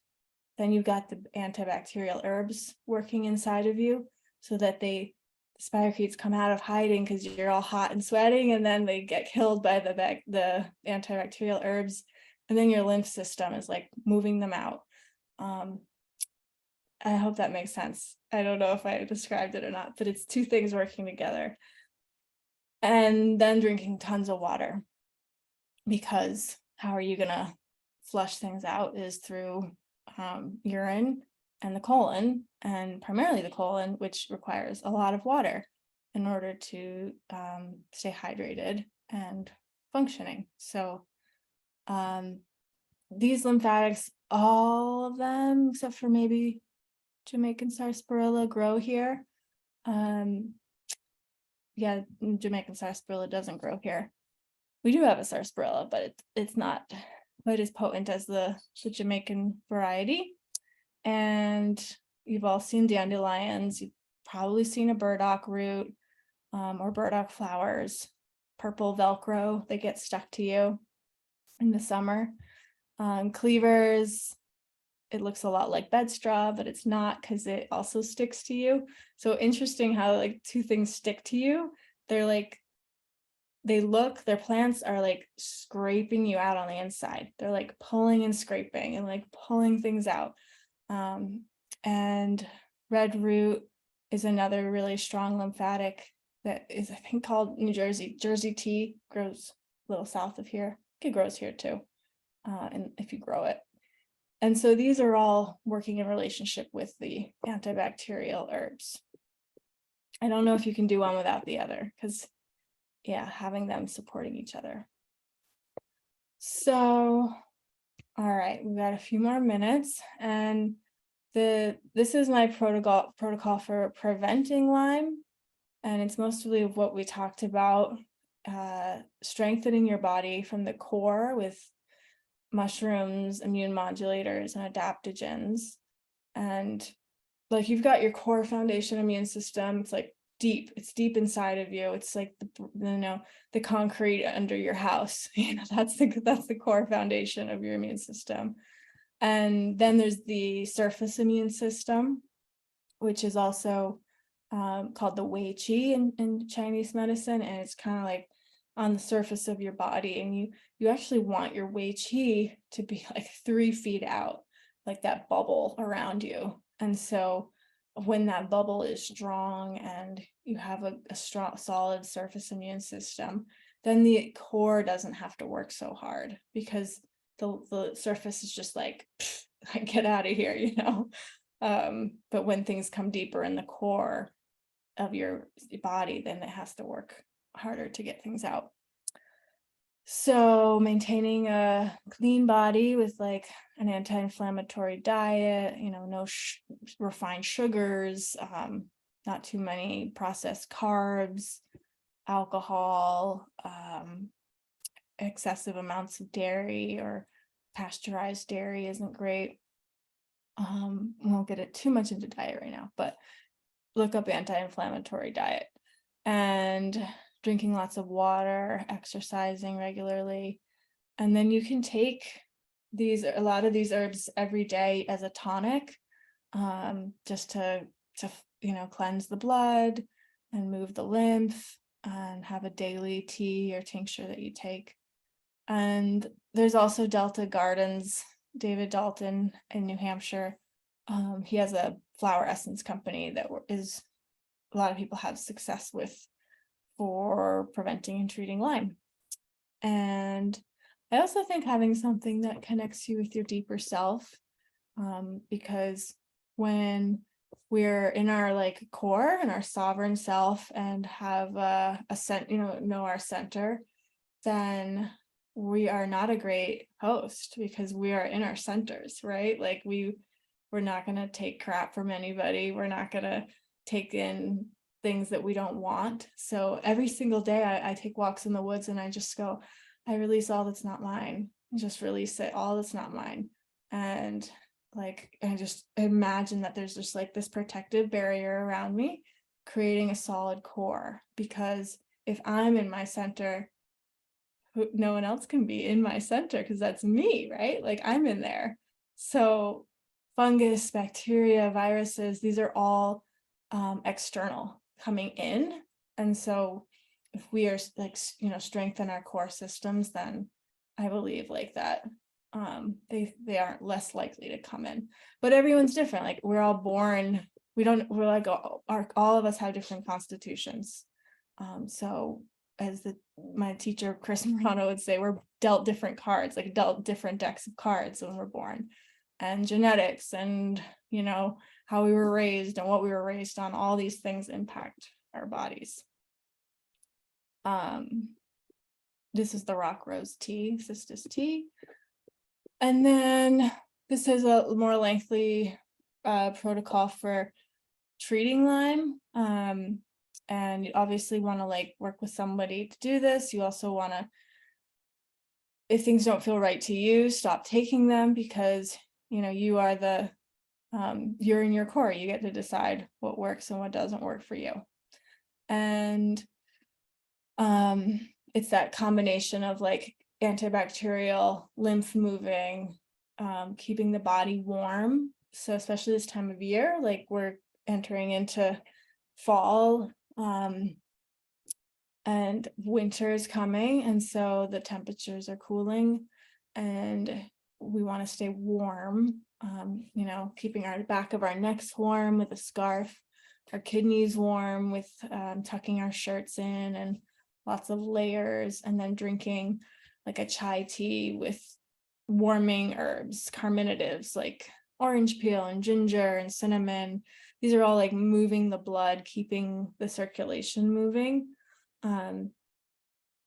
Speaker 1: then you've got the antibacterial herbs working inside of you so that the spirochetes come out of hiding because you're all hot and sweating, and then they get killed by the antibacterial herbs, and then your lymph system is like moving them out. I hope that makes sense. I don't know if I described it or not, but it's two things working together. And then drinking tons of water, because how are you gonna flush things out is through urine and the colon, and primarily the colon, which requires a lot of water in order to stay hydrated and functioning. So these lymphatics, all of them except for maybe Jamaican sarsaparilla, grow here. Jamaican sarsaparilla doesn't grow here. We do have a sarsaparilla, but it's not quite as potent as the Jamaican variety. And you've all seen dandelions. You've probably seen a burdock root or burdock flowers, purple Velcro. They get stuck to you in the summer. Cleavers, it looks a lot like bedstraw, but it's not, because it also sticks to you. So interesting how like two things stick to you. They're like, their plants are like scraping you out on the inside. They're like pulling and scraping and like pulling things out. And red root is another really strong lymphatic that is, I think, called Jersey tea. Grows a little south of here. It grows here too, and if you grow it. And so these are all working in relationship with the antibacterial herbs. I don't know if you can do one without the other, because having them supporting each other. So, all right, we've got a few more minutes, and this is my protocol for preventing Lyme, and it's mostly what we talked about, strengthening your body from the core with mushrooms, immune modulators, and adaptogens. And like you've got your core foundation immune system. It's like it's deep inside of you. It's like the concrete under your house. That's the core foundation of your immune system. And then there's the surface immune system, which is also called the Wei Qi in Chinese medicine, and it's kind of like on the surface of your body, and you actually want your Wei Qi to be like 3 feet out, like that bubble around you. And so when that bubble is strong and you have a strong, solid surface immune system, then the core doesn't have to work so hard, because the surface is just like, get out of here, but when things come deeper in the core of your body, then it has to work harder to get things out. So maintaining a clean body with like an anti-inflammatory diet, no refined sugars, not too many processed carbs, alcohol, excessive amounts of dairy or pasteurized dairy isn't great. We won't get it too much into diet right now, but look up anti-inflammatory diet, and drinking lots of water, exercising regularly. And then you can take a lot of these herbs every day as a tonic, just to cleanse the blood and move the lymph, and have a daily tea or tincture that you take. And there's also Delta Gardens, David Dalton in New Hampshire. He has a flower essence company that is a lot of people have success with for preventing and treating Lyme. And I also think having something that connects you with your deeper self, because when we're in our like core and our sovereign self and have know our center, then we are not a great host, because we are in our centers, right? Like we're not going to take crap from anybody. We're not going to take in things that we don't want. So every single day I take walks in the woods and I just go, I release all that's not mine. I just release it, all that's not mine. And like, I just imagine that there's just like this protective barrier around me, creating a solid core. Because if I'm in my center, no one else can be in my center, because that's me, right? Like I'm in there. So fungus, bacteria, viruses, these are all external coming in. And so if we are like, strengthen our core systems, then I believe like that they aren't less likely to come in. But everyone's different. Like we're all born, we're like all of us have different constitutions. So as my teacher Chris Morano would say, we're dealt different cards, like dealt different decks of cards when we're born. And genetics and how we were raised and what we were raised on, all these things impact our bodies. This is the rock rose tea, cistus tea. And then this is a more lengthy protocol for treating Lyme. And you obviously want to like work with somebody to do this. You also want to, if things don't feel right to you, stop taking them, because you are you're in your core. You get to decide what works and what doesn't work for you. And it's that combination of like antibacterial, lymph moving, keeping the body warm. So especially this time of year, like we're entering into fall, and winter is coming, and so the temperatures are cooling, and we want to stay warm, keeping our back of our necks warm with a scarf, our kidneys warm with tucking our shirts in and lots of layers, and then drinking like a chai tea with warming herbs, carminatives like orange peel and ginger and cinnamon. These are all like moving the blood, keeping the circulation moving.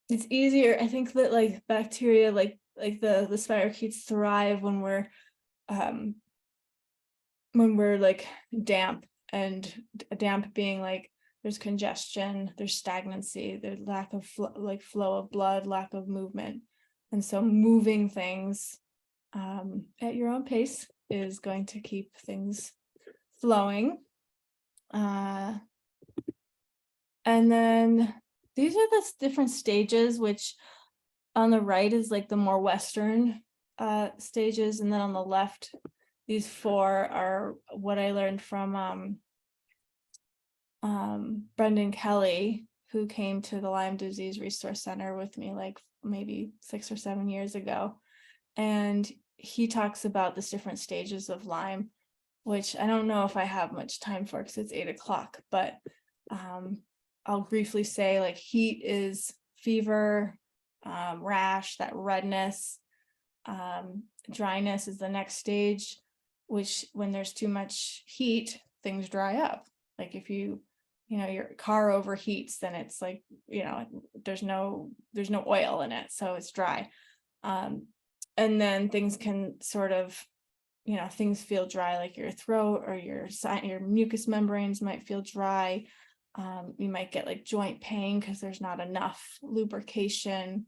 Speaker 1: It's easier, I think, that like bacteria, like the spirochetes thrive when we're like damp, and damp being like there's congestion, there's stagnancy, there's lack of flow of blood, lack of movement. And so moving things at your own pace is going to keep things flowing. And then these are the different stages, which on the right is like the more Western stages. And then on the left, these four are what I learned from Brendan Kelly, who came to the Lyme Disease Resource Center with me like maybe 6 or 7 years ago. And he talks about the different stages of Lyme, which I don't know if I have much time for because it's 8 o'clock, but I'll briefly say like heat is fever, rash, that redness. Dryness is the next stage, which when there's too much heat, things dry up. Like if your car overheats, then it's like, there's no oil in it, so it's dry. And then things can sort of, things feel dry, like your throat or your mucous membranes might feel dry. You might get like joint pain because there's not enough lubrication.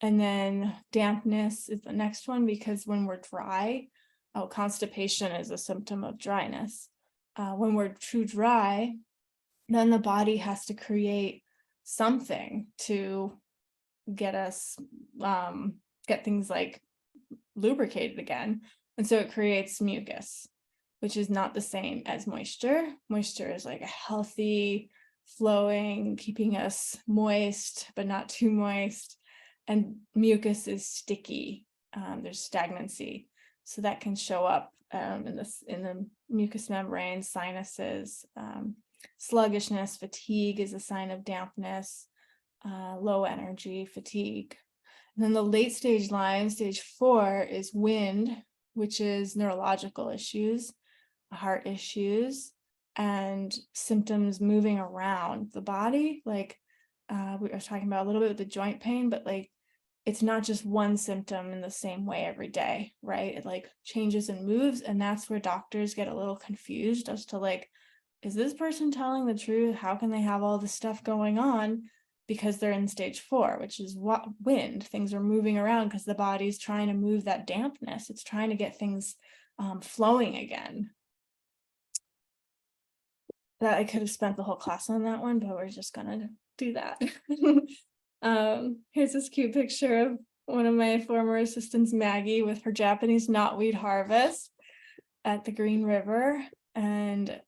Speaker 1: And then dampness is the next one, because when we're dry, constipation is a symptom of dryness. When we're too dry, then the body has to create something to get us, get things like lubricated again. And so it creates mucus, which is not the same as moisture. Moisture is like a healthy, flowing, keeping us moist, but not too moist. And mucus is sticky. There's stagnancy. So that can show up in the mucous membranes, sinuses. Sluggishness, fatigue is a sign of dampness, low energy, fatigue. And then the late stage Lyme, stage 4, is wind, which is neurological issues, heart issues, and symptoms moving around the body. Like we were talking about a little bit with the joint pain, but like it's not just one symptom in the same way every day, right? It like changes and moves, and that's where doctors get a little confused as to like, is this person telling the truth? How can they have all this stuff going on? Because they're in stage 4, which is what wind. Things are moving around because the body's trying to move that dampness. It's trying to get things flowing again. That I could have spent the whole class on that one, but we're just gonna do that. Here's this cute picture of one of my former assistants, Maggie, with her Japanese knotweed harvest at the Green River. And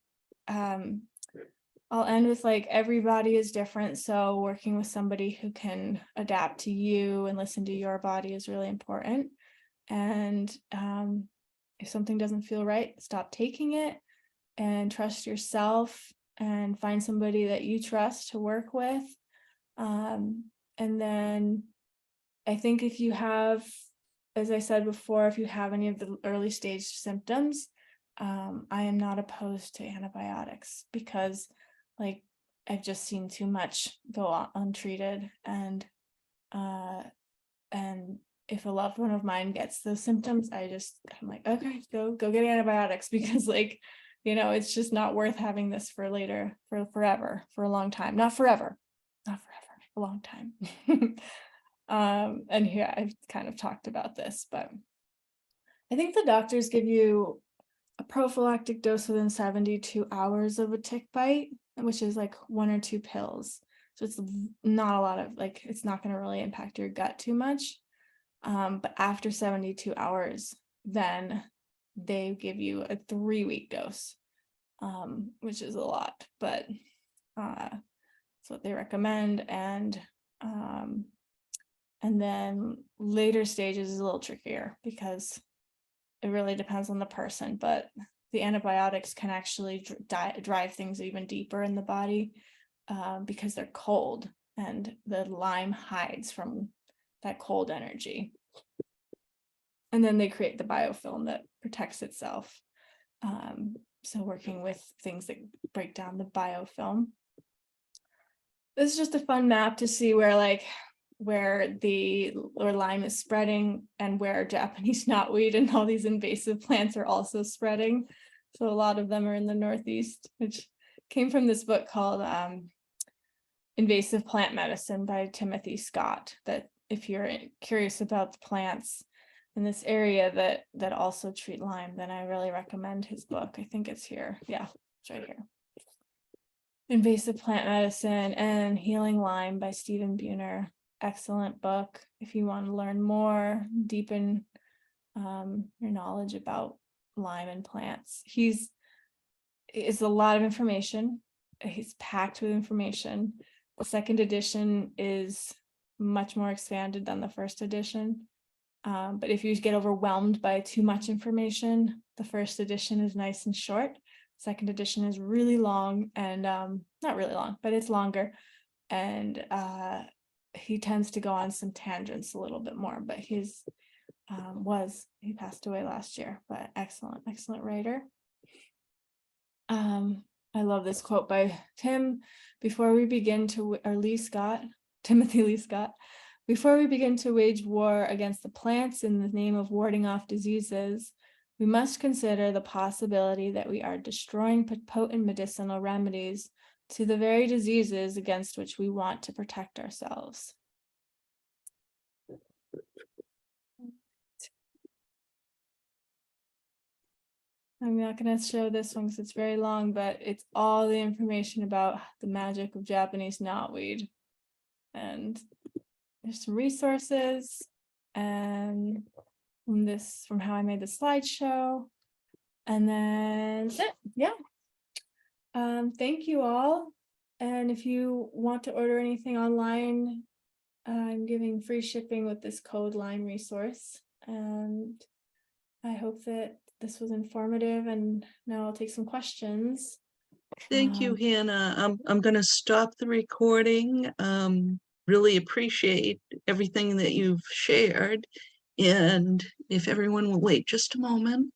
Speaker 1: I'll end with like, everybody is different. So working with somebody who can adapt to you and listen to your body is really important. And if something doesn't feel right, stop taking it and trust yourself and find somebody that you trust to work with. And then I think if you have, as I said before, if you have any of the early stage symptoms, I am not opposed to antibiotics, because like I've just seen too much go untreated. And if a loved one of mine gets those symptoms, I'm like, okay, go get antibiotics, because like, it's just not worth having this for later, for forever, for a long time, not forever, a long time. And here I've kind of talked about this, but I think the doctors give you a prophylactic dose within 72 hours of a tick bite, which is like 1 or 2 pills. So it's not a lot of, like, it's not going to really impact your gut too much. But after 72 hours, then they give you a 3-week dose, which is a lot, but that's what they recommend. And then later stages is a little trickier, because it really depends on the person, but the antibiotics can actually drive things even deeper in the body, because they're cold, and the Lyme hides from that cold energy. And then they create the biofilm that protects itself. So working with things that break down the biofilm. This is just a fun map to see where Lyme is spreading, and where Japanese knotweed and all these invasive plants are also spreading. So a lot of them are in the Northeast, which came from this book called Invasive Plant Medicine by Timothy Scott, that if you're curious about the plants in this area that also treat Lyme, then I really recommend his book. I think it's here. Yeah, it's right here. Invasive Plant Medicine and Healing Lyme by Stephen Buhner. Excellent book if you want to learn more, deepen your knowledge about Lyme and plants. It's a lot of information. He's packed with information. The second edition is much more expanded than the first edition. But if you get overwhelmed by too much information, the first edition is nice and short. Second edition is really long, and not really long, but it's longer. and he tends to go on some tangents a little bit more, but he passed away last year, but excellent writer. I love this quote by Tim. Before we begin to, or Lee Scott, Timothy Lee Scott, before we begin to wage war against the plants in the name of warding off diseases, we must consider the possibility that we are destroying potent medicinal remedies to the very diseases against which we want to protect ourselves. I'm not going to show this one because it's very long, but it's all the information about the magic of Japanese knotweed. And there's some resources and from how I made the slideshow. And then that's it. Yeah. Thank you all. And if you want to order anything online, I'm giving free shipping with this code Lyme resource. And I hope that this was informative, and now I'll take some questions.
Speaker 2: Thank you, Hannah. I'm going to stop the recording. Really appreciate everything that you've shared. And if everyone will wait just a moment.